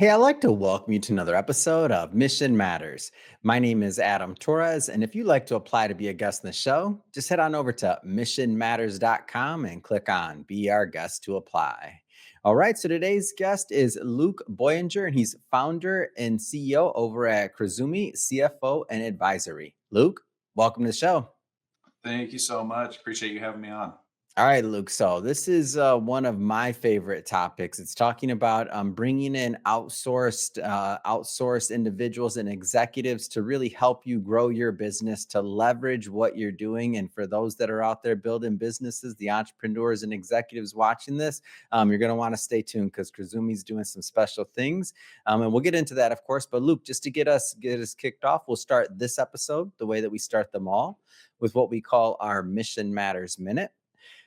Hey, I'd like to welcome you to another episode of Mission Matters. My name is Adam Torres, and if you'd like to apply to be a guest in the show, just head on over to missionmatters.com and click on Be Our Guest to apply. All right, so today's guest is Luke Boyenger, and he's founder and CEO over at Cruzumi CFO and Advisory. Luke, welcome to the show. Thank you so much. Appreciate you having me on. All right, Luke. So this is one of my favorite topics. It's talking about bringing in outsourced individuals and executives to really help you grow your business, to leverage what you're doing. And for those that are out there building businesses, the entrepreneurs and executives watching this, you're going to want to stay tuned because Kazumi's doing some special things, and we'll get into that, of course. But Luke, just to get us kicked off, we'll start this episode the way that we start them all with what we call our Mission Matters Minute.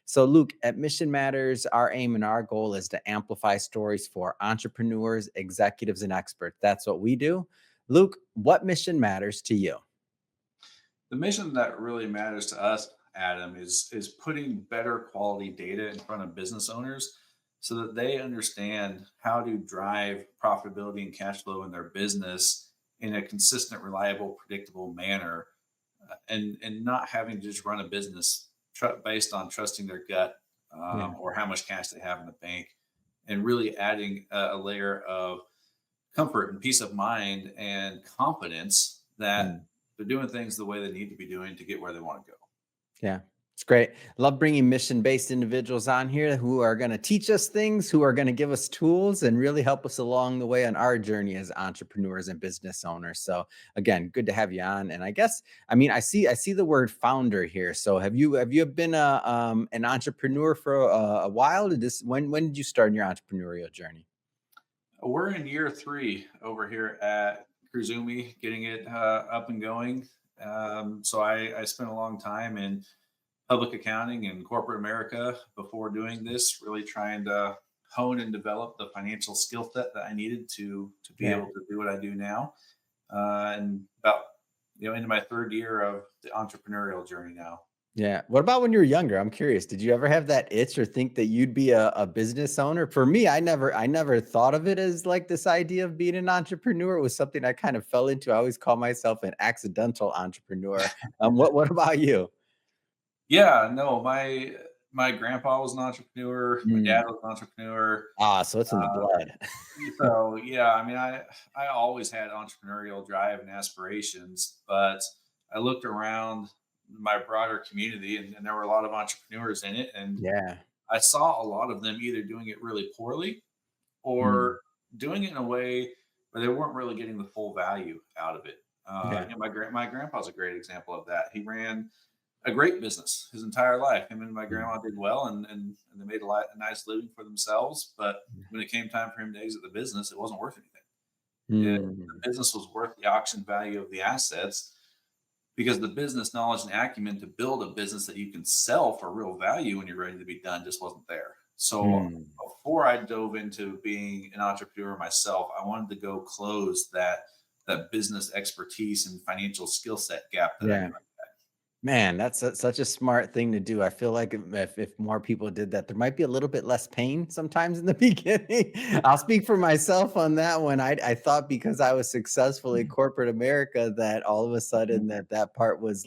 So, Luke, at Mission Matters, our aim and our goal is to amplify stories for entrepreneurs, executives, and experts. That's what we do. Luke, what mission matters to you? The mission that really matters to us, Adam, is putting better quality data in front of business owners so that they understand how to drive profitability and cash flow in their business in a consistent, reliable, predictable manner, and not having to just run a business based on trusting their gut Yeah. or how much cash they have in the bank, and really adding a layer of comfort and peace of mind and confidence that Mm. they're doing things the way they need to be doing to get where they want to go. Yeah, it's great. Love bringing mission-based individuals on here who are going to teach us things, who are going to give us tools and really help us along the way on our journey as entrepreneurs and business owners. So again, good to have you on. And I guess, I mean, I see the word founder here. So have you been an entrepreneur for a while? When did you start in your entrepreneurial journey? We're in year three over here at Cruzumi, getting it up and going. So I spent a long time in public accounting and corporate America before doing this, really trying to hone and develop the financial skill set that I needed to be Yeah. able to do what I do now. And about into my third year of the entrepreneurial journey now. Yeah. What about when you were younger? I'm curious. Did you ever have that itch or think that you'd be a business owner? For me, I never thought of it as like this idea of being an entrepreneur. It was something I kind of fell into. I always call myself an accidental entrepreneur. What about you? Yeah, no, my grandpa was an entrepreneur. My dad Mm. was an entrepreneur. So it's in the Uh, blood. so yeah, I mean, I always had entrepreneurial drive and aspirations, but I looked around my broader community, and there were a lot of entrepreneurs in it, and Yeah. I saw a lot of them either doing it really poorly Mm. or doing it in a way where they weren't really getting the full value out of it. Yeah. My grandpa's a great example of that. He ran a great business his entire life. Him and my Mm. grandma did well, and they made a nice living for themselves. But when it came time for him to exit the business, it wasn't worth anything. Mm. The business was worth the auction value of the assets because the business knowledge and acumen to build a business that you can sell for real value when you're ready to be done just wasn't there. So Mm. before I dove into being an entrepreneur myself, I wanted to go close that business expertise and financial skill set gap that I Yeah. knew. Man, that's such a smart thing to do. I feel like if more people did that, there might be a little bit less pain sometimes in the beginning. I'll speak for myself on that one. I thought because I was successful in corporate America that all of a sudden that part was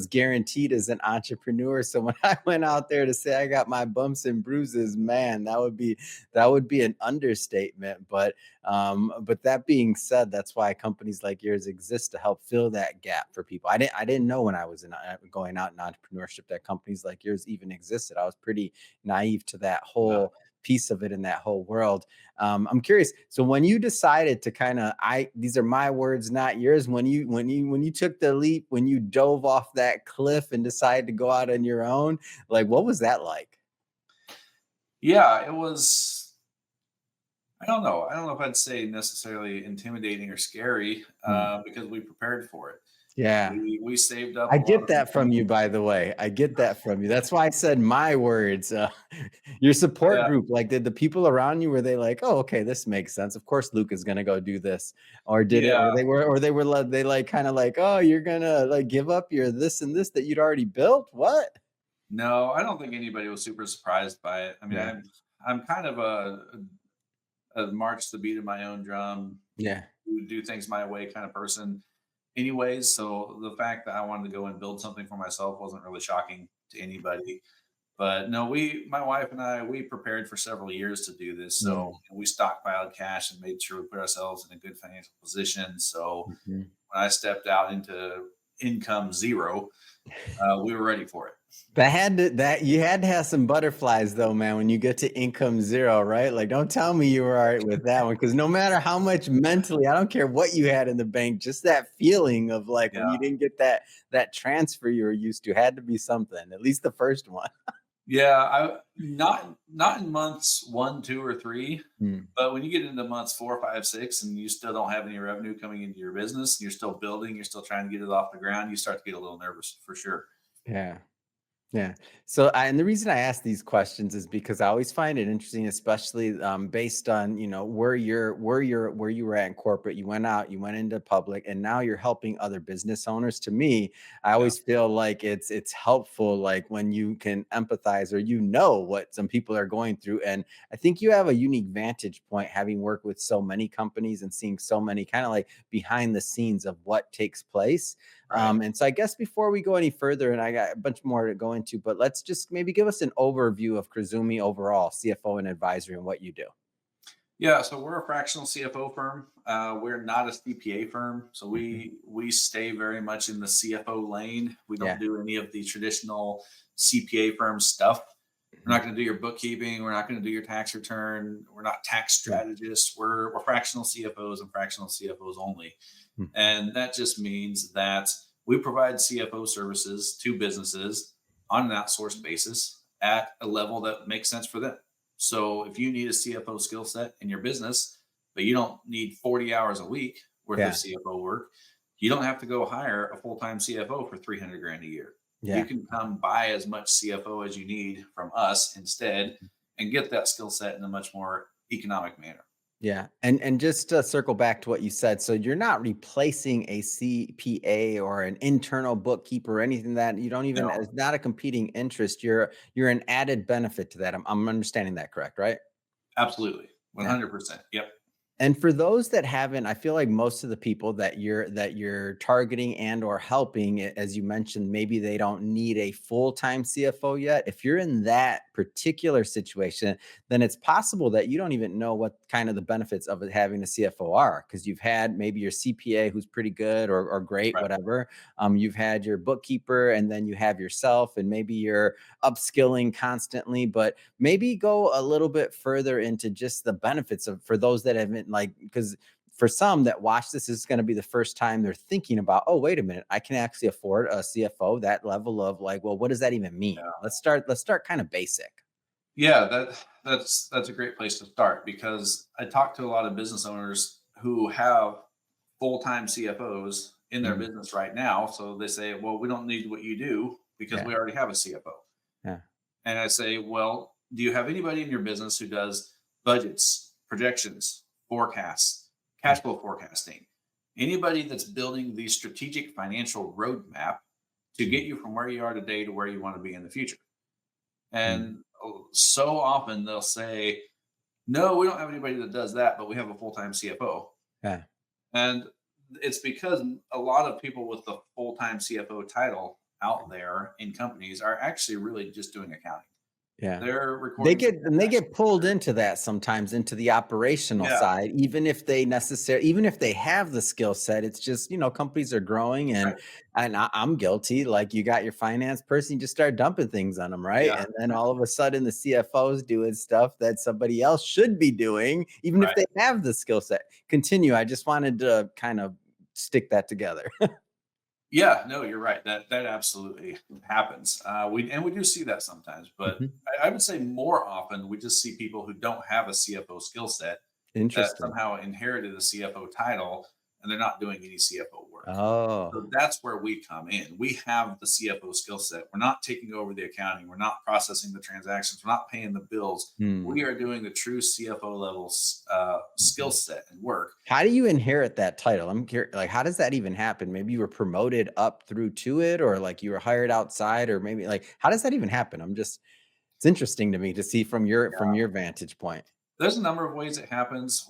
guaranteed as an entrepreneur. So when I went out there to say I got my bumps and bruises, man, that would be an understatement. But that being said, that's why companies like yours exist to help fill that gap for people. I didn't know when I was going out in entrepreneurship that companies like yours even existed. I was pretty naive to that Yeah. whole piece of it in that whole world. I'm curious. So when you decided to kind of, these are my words, not yours. When you took the leap, when you dove off that cliff and decided to go out on your own, like what was that like? Yeah, it was. I don't know. I don't know if I'd say necessarily intimidating or scary Hmm. because we prepared for it. Yeah. We saved up I a lot get of that from money. you, by the way. I get that from you. That's why I said my words. Your support Yeah, group, like, did the people around you, were they like, "Oh, okay, this makes sense. Of course, Luke is gonna go do this," or did it? yeah. They like kind of like, "Oh, you're gonna like give up your this and this that you'd already built." What? No, I don't think anybody was super surprised by it. I mean, Yeah. I'm kind of march the beat of my own drum, Yeah. do things my way kind of person anyways. So the fact that I wanted to go and build something for myself wasn't really shocking to anybody. But no, my wife and I, we prepared for several years to do this. So Mm. we stockpiled cash and made sure we put ourselves in a good financial position. So Mhm. when I stepped out into income zero, we were ready for it. That you had to have some butterflies though, man, when you get to income zero, right? Like, don't tell me you were all right with that one, because no matter how much mentally, I don't care what you had in the bank, just that feeling of like when Yeah. you didn't get that transfer you were used to had to be something, at least the first one. Yeah, I not in months 1, 2, or 3, Mm. but when you get into months 4, 5, 6, and you still don't have any revenue coming into your business, you're still building, you're still trying to get it off the ground, you start to get a little nervous for sure. Yeah. Yeah. And the reason I ask these questions is because I always find it interesting, especially based on where you were at in corporate. You went out, you went into public, and now you're helping other business owners. To me, I Yeah, always feel like it's helpful, like when you can empathize or what some people are going through. And I think you have a unique vantage point, having worked with so many companies and seeing so many kind of like behind the scenes of what takes place. right. And so I guess before we go any further, and I got a bunch more to go into, but let's just maybe give us an overview of Cruzumi overall, CFO and advisory, and what you do. Yeah, so we're a fractional CFO firm. We're not a CPA firm, so Mhm. we stay very much in the CFO lane. We don't Yeah. do any of the traditional CPA firm stuff. We're Mhm. not going to do your bookkeeping. We're not going to do your tax return. We're not tax Yeah. strategists. We're fractional CFOs and fractional CFOs only. Mhm. And that just means that we provide CFO services to businesses on an outsourced basis at a level that makes sense for them. So if you need a CFO skill set in your business, but you don't need 40 hours a week worth of Yeah. CFO work, you don't have to go hire a full-time CFO for 300 grand a year. You Yeah. can come buy as much CFO as you need from us instead and get that skill set in a much more economic manner. Yeah. And just to circle back to what you said, so you're not replacing a CPA or an internal bookkeeper or anything that you don't even, No, it's not a competing interest. You're an added benefit to that. I'm understanding that correct, right? absolutely. Yeah. 100%. Yep. And for those that haven't, I feel like most of the people that you're targeting and or helping, as you mentioned, maybe they don't need a full-time CFO yet. If you're in that particular situation, then it's possible that you don't even know what kind of the benefits of it having a CFO are, because you've had maybe your CPA who's pretty good or great, Right. whatever. You've had your bookkeeper, and then you have yourself, and maybe you're upskilling constantly. But maybe go a little bit further into just the benefits of, for those that haven't, like, because for some that watch this is going to be the first time they're thinking about, oh wait a minute, I can actually afford a CFO. That level of like, well, what does that even mean? Yeah. Let's start kind of basic. Yeah, that's a great place to start because I talk to a lot of business owners who have full-time CFOs in their Mm, business right now. So they say, well, we don't need what you do because yeah. we already have a CFO. Yeah. And I say, well, do you have anybody in your business who does budgets, projections, forecasts, cash Mm, flow forecasting? Anybody that's building the strategic financial roadmap to get mm, you from where you are today to where you want to be in the future? mm. And so often they'll say, no, we don't have anybody that does that, but we have a full time CFO. Yeah. And it's because a lot of people with the full time CFO title out there in companies are actually really just doing accounting. Yeah. They're They recording some get and they transactions. get pulled into that sometimes, into the operational Yeah, side, even if they have the skill set. It's just, companies are growing, and right. I'm guilty. Like, you got your finance person, you just start dumping things on them, right? Yeah, And then all of a sudden the CFO's doing stuff that somebody else should be doing, even if right. they have the skill set. Continue. I just wanted to kind of stick that together. Yeah, no, you're right. That absolutely happens. We do see that sometimes, but Mhm. I would say more often we just see people who don't have a CFO skill set that Interesting. somehow inherited the CFO title and they're not doing any CFO work. Oh, So that's where we come in. We have the CFO skill set. We're not taking over the accounting. We're not processing the transactions. We're not paying the bills. We hmm. are doing the true CFO level skill Mhm. set and work. How do you inherit that title? I'm curious, like, how does that even happen? Maybe you were promoted up through to it, or like you were hired outside, or maybe like, how does that even happen? It's interesting to me to see from your vantage point. There's a number of ways it happens.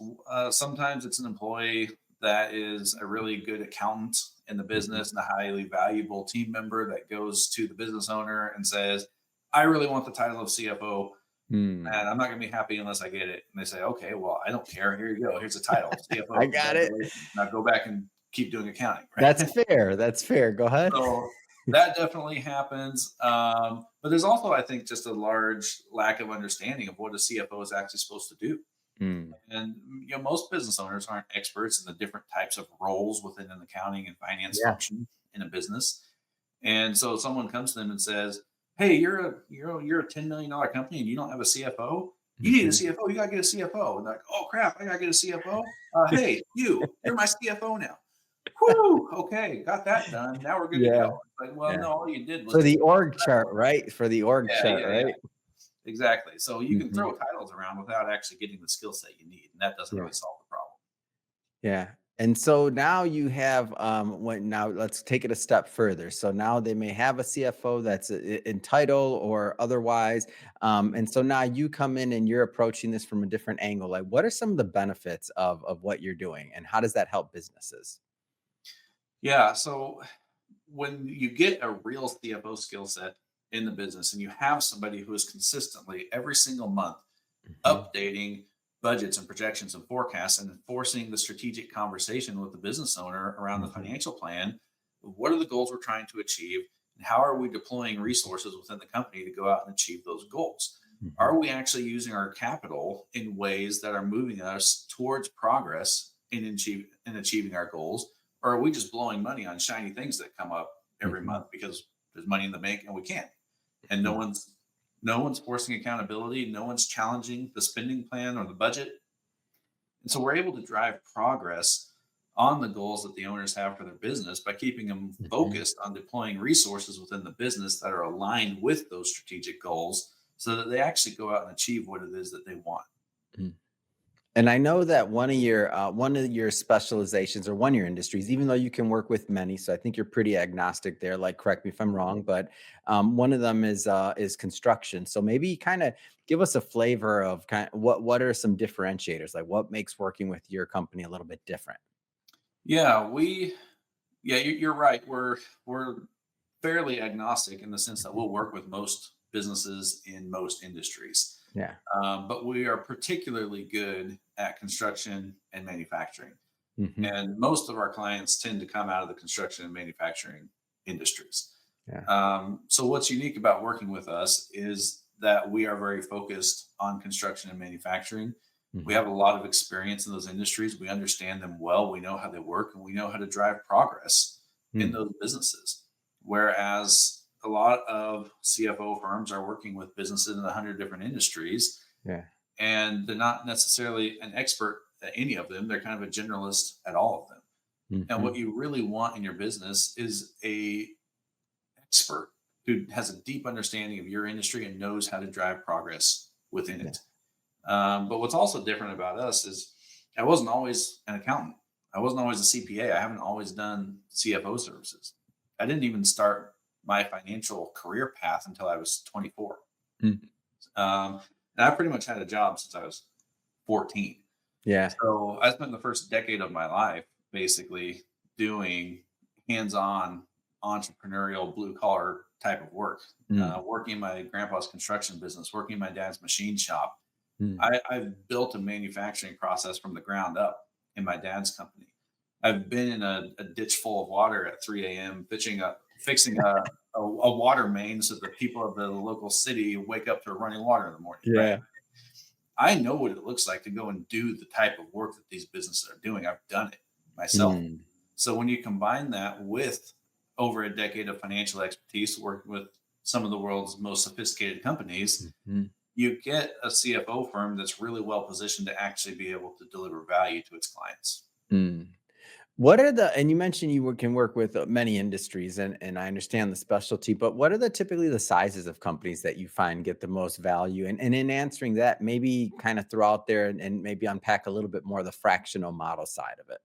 Sometimes it's an employee that is a really good accountant in the Mhm. business and a highly valuable team member that goes to the business owner and says, I really want the title of CFO, Hmm. and I'm not going to be happy unless I get it. And they say, okay, well, I don't care. Here you go. Here's a title, I CFO. got it. Congratulations. Now go back and keep doing accounting, That's right? fair. That's fair. Go ahead. So that definitely happens. But there's also, I think, just a large lack of understanding of what a CFO is actually supposed to do. Mm. And most business owners aren't experts in the different types of roles within an accounting and finance Yeah. function in a business. And so someone comes to them and says, "Hey, you're a $10 million company and you don't have a CFO. You need a Mhm. CFO. You gotta get a CFO." And they're like, "Oh crap, I gotta get a CFO. Hey, you're my CFO now." Whew, okay, got that done. Now we're good to go. Yeah. It's like, well, Yeah. no, all you did was For the just org chart, right? For the org yeah, chart, yeah, yeah, right? exactly. So you can Mhm. throw titles around without actually getting the skill set you need, and that doesn't Yeah. really solve the problem. Yeah. And so now you have when now let's take it a step further. So now they may have a CFO that's in title or otherwise. And so now you come in and you're approaching this from a different angle. Like what are some of the benefits of what you're doing and how does that help businesses? Yeah. So when you get a real CFO skill set in the business and you have somebody who is consistently every single month Mhm. updating budgets and projections and forecasts and enforcing the strategic conversation with the business owner around the Mhm. financial plan, what are the goals we're trying to achieve? And how are we deploying resources within the company to go out and achieve those goals? Mhm. Are we actually using our capital in ways that are moving us towards progress in achieving our goals? Or are we just blowing money on shiny things that come up every Mhm. month because there's money in the bank and we can't? And Mhm. no one's forcing accountability, no one's challenging the spending plan or the budget. And so we're able to drive progress on the goals that the owners have for their business by keeping them Mhm. focused on deploying resources within the business that are aligned with those strategic goals so that they actually go out and achieve what it is that they want. Mhm. And I know that one of your specializations or one of your industries, even though you can work with many, so I think you're pretty agnostic there. Like, correct me if I'm wrong, but one of them is construction. So maybe kind of give us a flavor of kind of what are some differentiators, like what makes working with your company a little bit different. Yeah, you're right. We're fairly agnostic in the sense that Mhm. we'll work with most businesses in most industries. Yeah. But we are particularly good at construction and manufacturing. Hmm. And most of our clients tend to come out of the construction and manufacturing industries. Yeah. So, what's unique about working with us is that we are very focused on construction and manufacturing. We Hmm. have a lot of experience in those industries. We understand them well. We know how they work and we know how to drive progress in Mm. those businesses. Whereas a lot of CFO firms are working with businesses in 100 different industries Yeah. and they're not necessarily an expert at any of them. They're kind of a generalist at all of them. And what Hmm. you really want in your business is a expert who has a deep understanding of your industry and knows how to drive progress within Yeah. it. But what's also different about us is I wasn't always an accountant. I wasn't always a CPA. I haven't always done CFO services. I didn't even start my financial career path until I was 24. Mm. Um, and I pretty much had a job since I was 14. Yeah. So I spent the first decade of my life basically doing hands-on entrepreneurial blue collar type of work, Mm. working in my grandpa's construction business, working in my dad's machine shop. Mm. I've built a manufacturing process from the ground up in my dad's company. I've been in a ditch full of water at 3 a.m. Fixing a water main so that people of the local city wake up to running water in the morning, right? Yeah. I know what it looks like to go and do the type of work that these businesses are doing. I've done it myself. Mm. So when you combine that with over a decade of financial expertise working with some of the world's most sophisticated companies, Mhm. you get a CFO firm that's really well positioned to actually be able to deliver value to its clients. Mm. What are the and you mentioned can work with many industries and I understand the specialty, but what are the typically the sizes of companies that you find get the most value? And in answering that, maybe kind of throw out there and maybe unpack a little bit more the fractional model side of it.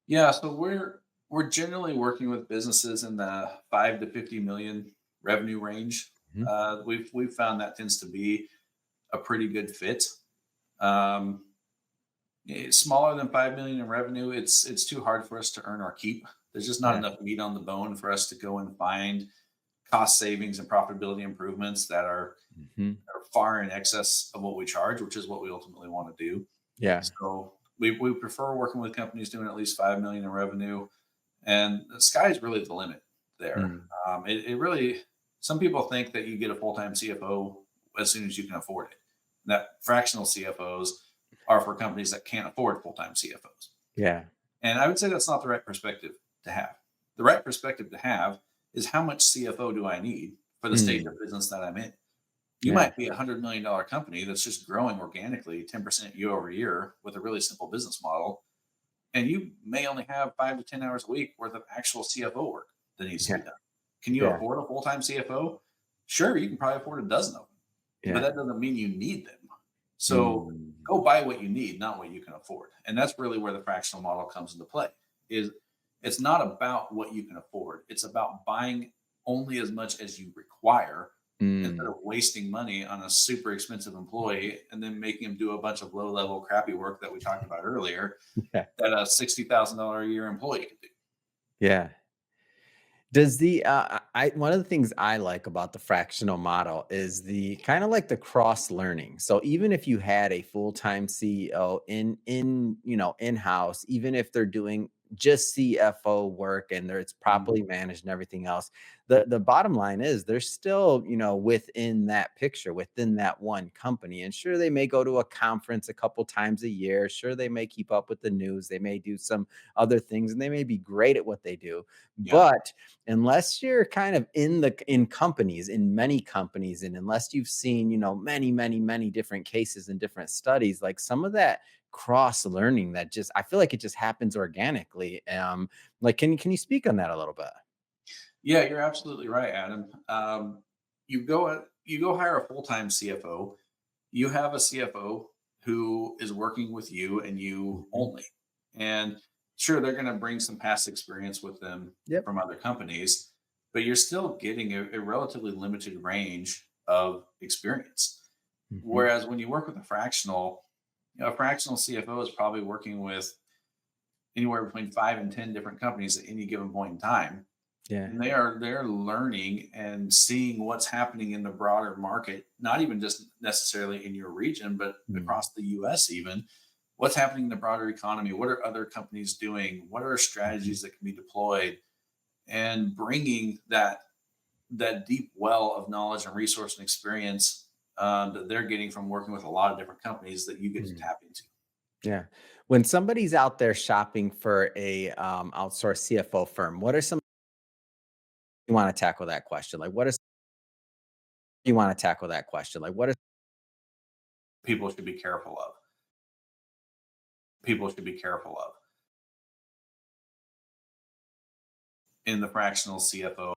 Yeah, so we're generally working with businesses in the 5 to 50 million revenue range. Mhm. We've found that tends to be a pretty good fit. Um, Smaller than 5 million in revenue, it's too hard for us to earn our keep. There's just not Yeah. enough meat on the bone for us to go and find cost savings and profitability improvements that Mhm. are far in excess of what we charge, which is what we ultimately want to do. Yeah. So we prefer working with companies doing at least 5 million in revenue, and the sky is really the limit there. Mm. It really, some people think that you get a full-time CFO as soon as you can afford it. That fractional CFOs are for companies that can't afford full-time CFOs. Yeah. And I would say that's not the right perspective to have. The right perspective to have is how much CFO do I need for the stage Mm. of business that I'm in? You Yeah. might be $100 million company that's just growing organically 10% year over year with a really simple business model. And you may only have 5 to 10 hours a week worth of actual CFO work that needs to Yeah. be done. Can you Yeah. afford a full time CFO? Sure, you can probably afford a dozen of them, but Yeah. that doesn't mean you need them. So Mm. go buy what you need, not what you can afford. And that's really where the fractional model comes into play. Is it's not about what you can afford. It's about buying only as much as you require instead Mm. of wasting money on a super expensive employee and then making them do a bunch of low level crappy work that we talked about earlier Yeah. that a $60,000 a year employee can do. Yeah. Does the I one of the things I like about the fractional model is the kind of like the cross learning. So even if you had a full-time CEO in-house, even if they're doing just CFO work and it's Mhm. properly managed and everything else, the bottom line is they're still, within that picture, within that one company. And sure, they may go to a conference a couple times a year. Sure, they may keep up with the news. They may do some other things and they may be great at what they do. Yeah. But unless you're kind of in companies, in many companies, and unless you've seen, many, many, many different cases and different studies, like some of that cross learning that just I feel like it just happens organically. Like can you speak on that a little bit? Yeah, you're absolutely right, Adam. You go hire a full time CFO. You have a CFO who is working with you and you Mhm. only. And sure, they're going to bring some past experience with them Yep. from other companies, but you're still getting a relatively limited range of experience. Mhm. Whereas when you work with a fractional CFO is probably working with anywhere between 5 and 10 different companies at any given point in time, Yeah. and they're learning and seeing what's happening in the broader market, not even just necessarily in your region, but Mm. across the US even. What's happening in the broader economy? What are other companies doing? What are Mhm. strategies that can be deployed? And bringing that deep well of knowledge and resource and experience that they're getting from working with a lot of different companies that you get to Mm. tap into. Yeah. When somebody's out there shopping for a outsourced CFO firm, what are some you want to tackle that question? Like what is you want to tackle that question? Like what is People should be careful of. People should be careful of in the fractional CFO yeah.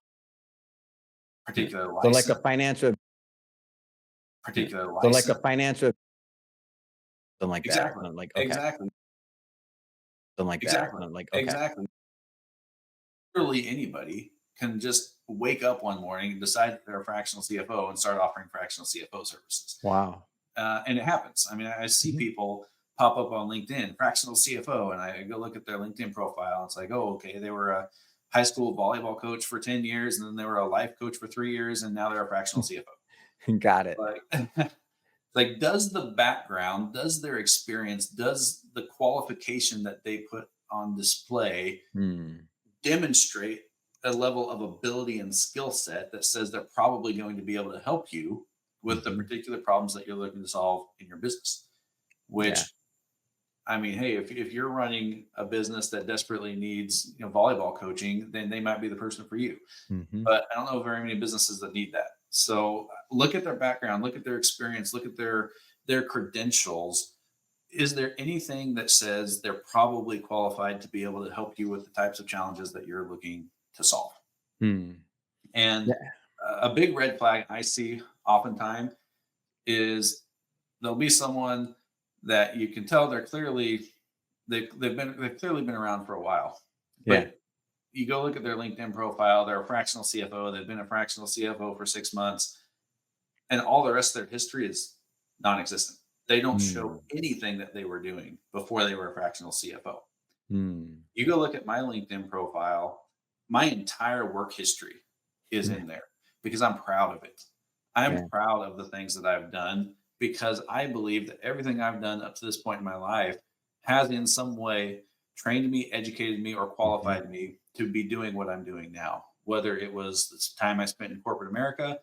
particular So like a license, financial yeah. particular So like a license. financial something like that. Exactly. I'm like, okay. Exactly. Something like that. Exactly. I'm like, okay. Exactly. Literally anybody can just wake up one morning and decide that they're a fractional CFO and start offering fractional CFO services. Wow. And it happens. I mean, I see Mhm. people pop up on LinkedIn, fractional CFO, and I go look at their LinkedIn profile. And it's like, oh, okay, they were a high school volleyball coach for 10 years, and then they were a life coach for 3 years, and now they're a fractional CFO. Got it. Like, like, does the background, does their experience, does the qualification that they put on display Hmm. demonstrate a level of ability and skill set that says they're probably going to be able to help you with the Mhm. particular problems that you're looking to solve in your business? Yeah. Which, I mean, hey, if you're running a business that desperately needs volleyball coaching, then they might be the person for you. Mhm. But I don't know very many businesses that need that. So look at their background, look at their experience, look at their credentials. Is there anything that says they're probably qualified to be able to help you with the types of challenges that you're looking to solve? Hmm. And Yeah. a big red flag I see oftentimes is there'll be someone that you can tell they've clearly been around for a while, Yeah. but you go look at their LinkedIn profile, they're a fractional CFO, they've been a fractional CFO for 6 months, and all the rest of their history is non-existent. They don't show Mm, anything that they were doing before they were a fractional CFO. mm, You go look at my LinkedIn profile, my entire work history is yeah, in there because I'm proud of it. I'm yeah, proud of the things that I've done because I believe that everything I've done up to this point in my life has in some way trained me, educated me, or mhm, qualified me to be doing what I'm doing now. Whether it was the time I spent in corporate America,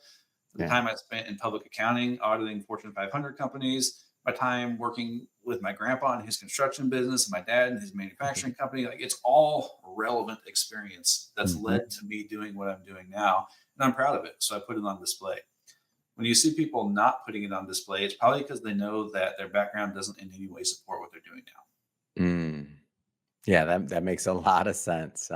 the yeah, time I spent in public accounting, auditing Fortune 500 companies, my time working with my grandpa in his construction business, my dad in his mhm, manufacturing company. Like it's all relevant experience that's mhm. led to me doing what I'm doing now. And I'm proud of it. So I put it on display. When you see people not putting it on display, it's probably because they know that their background doesn't in any way support what they're doing now. Mm. Yeah, that makes a lot of sense.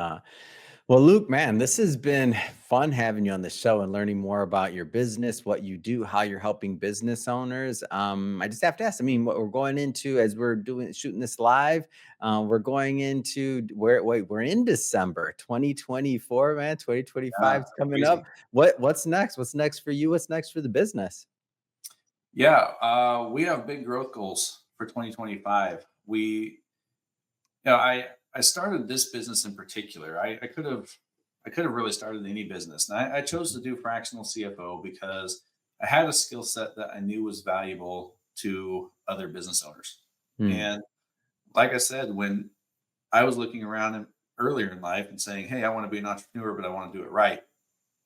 Well, Luke, man, this has been fun having you on the show and learning more about your business, what you do, how you're helping business owners. I just have to ask. I mean, what we're going into as we're doing shooting this live, we're going into where? Wait, we're in December 2024, man. 2025 Yeah, is coming up. crazy. What's next? What's next for you? What's next for the business? Yeah, we have big growth goals for 2025. I started this business in particular. I could have really started any business, and I chose to Mhm. do fractional CFO because I had a skill set that I knew was valuable to other business owners. Hmm. And like I said, when I was looking around earlier in life and saying, "Hey, I want to be an entrepreneur, but I want to do it right."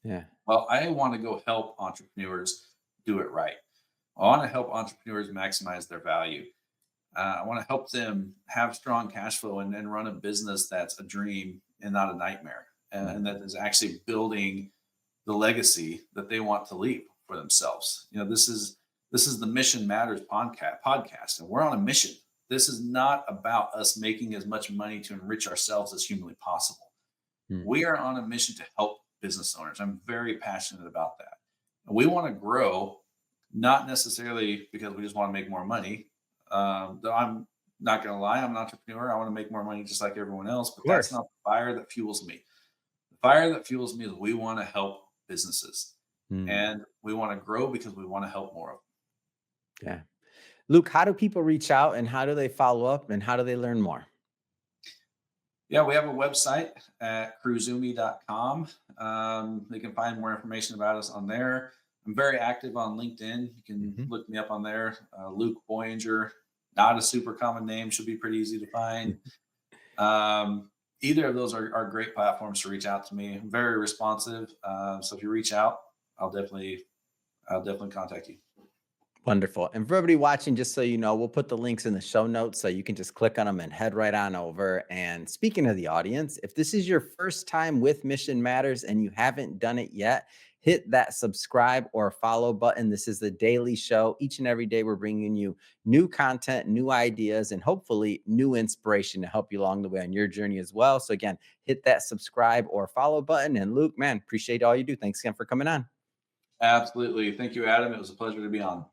Yeah. Well, I want to go help entrepreneurs do it right. I want to help entrepreneurs maximize their value. I want to help them have strong cash flow and run a business that's a dream and not a nightmare, and that Mhm. is actually building the legacy that they want to leave for themselves. This is the Mission Matters podcast, and we're on a mission. This is not about us making as much money to enrich ourselves as humanly possible. Hmm. We are on a mission to help business owners. I'm very passionate about that. And we want to grow, not necessarily because we just want to make more money. Though I'm not going to lie, I'm an entrepreneur. I want to make more money just like everyone else, Of but that's course. not the fire that fuels me. The fire that fuels me is we want to help businesses Hmm. and we want to grow because we want to help more of them. Yeah. Luke, how do people reach out and how do they follow up and how do they learn more? Yeah, we have a website at cruzumi.com. They can find more information about us on there. I'm very active on LinkedIn. You can Mhm. look me up on there. Luke Boyenger, not a super common name, should be pretty easy to find. Um, Either of those are great platforms to reach out to me. I'm very responsive. So if you reach out, I'll definitely I'll definitely contact you. Wonderful. And for everybody watching, just so you know, we'll put the links in the show notes so you can just click on them and head right on over. And speaking of the audience, if this is your first time with Mission Matters and you haven't done it yet, hit that subscribe or follow button. This is the daily show. Each and every day, we're bringing you new content, new ideas, and hopefully new inspiration to help you along the way on your journey as well. So, again, hit that subscribe or follow button. And Luke, man, appreciate all you do. Thanks again for coming on. Absolutely. Thank you, Adam. It was a pleasure to be on.